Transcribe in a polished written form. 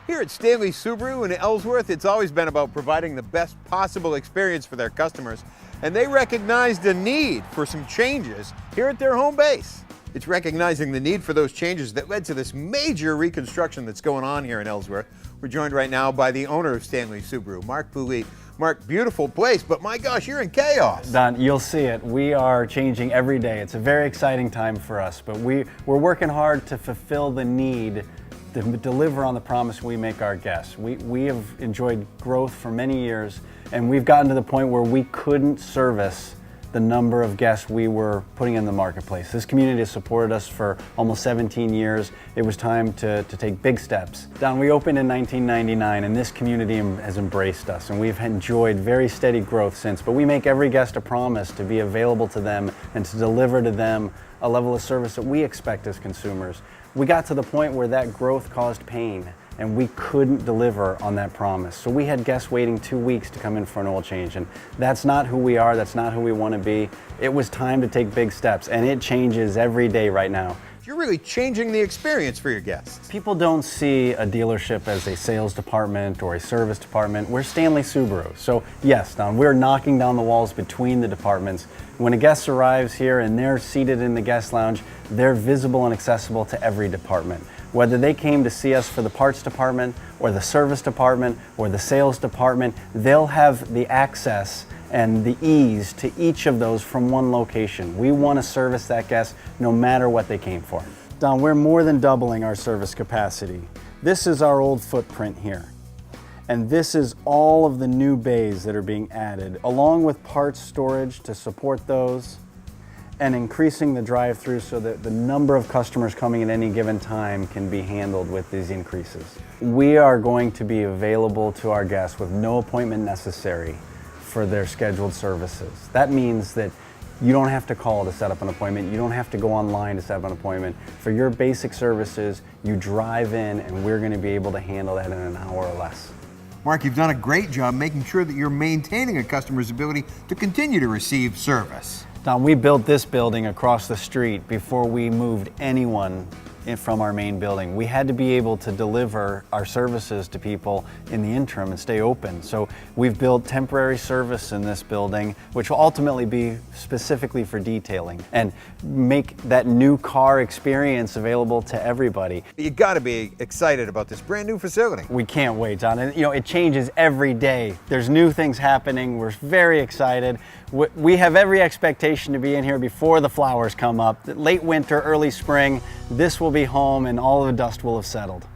Here at Stanley Subaru in Ellsworth, it's always been about providing the best possible experience for their customers, and they recognized a need for some changes here at their home base. It's recognizing the need for those changes that led to this major reconstruction that's going on here in Ellsworth. We're joined right now by the owner of Stanley Subaru, Mark Pouliot. Mark, beautiful place, but my gosh, you're in chaos. Don, you'll see it. We are changing every day. It's a very exciting time for us, but we're working hard to fulfill the need to deliver on the promise we make our guests. We have enjoyed growth for many years, and we've gotten to the point where we couldn't service the number of guests we were putting in the marketplace. This community has supported us for almost 17 years. It was time to take big steps. Don, we opened in 1999, and this community has embraced us, and we've enjoyed very steady growth since. But we make every guest a promise to be available to them and to deliver to them a level of service that we expect as consumers. We got to the point where that growth caused pain, and we couldn't deliver on that promise. So we had guests waiting 2 weeks to come in for an oil change, and that's not who we are, that's not who we want to be. It was time to take big steps, and it changes every day right now. You're really changing the experience for your guests. People don't see a dealership as a sales department or a service department. We're Stanley Subaru. So yes, Don, we're knocking down the walls between the departments. When a guest arrives here and they're seated in the guest lounge, they're visible and accessible to every department. Whether they came to see us for the parts department or the service department or the sales department, they'll have the access and the ease to each of those from one location. We want to service that guest no matter what they came for. Don, we're more than doubling our service capacity. This is our old footprint here. And this is all of the new bays that are being added, along with parts storage to support those, and increasing the drive-through so that the number of customers coming at any given time can be handled with these increases. We are going to be available to our guests with no appointment necessary for their scheduled services. That means that you don't have to call to set up an appointment. You don't have to go online to set up an appointment. For your basic services, you drive in and we're going to be able to handle that in an hour or less. Mark, you've done a great job making sure that you're maintaining a customer's ability to continue to receive service. Don, we built this building across the street before we moved anyone from our main building. We had to be able to deliver our services to people in the interim and stay open. So we've built temporary service in this building, which will ultimately be specifically for detailing and make that new car experience available to everybody. You got to be excited about this brand new facility. We can't wait, Don. And it changes every day. There's new things happening. We're very excited. We have every expectation to be in here before the flowers come up. Late winter, early spring, this will be home and all of the dust will have settled.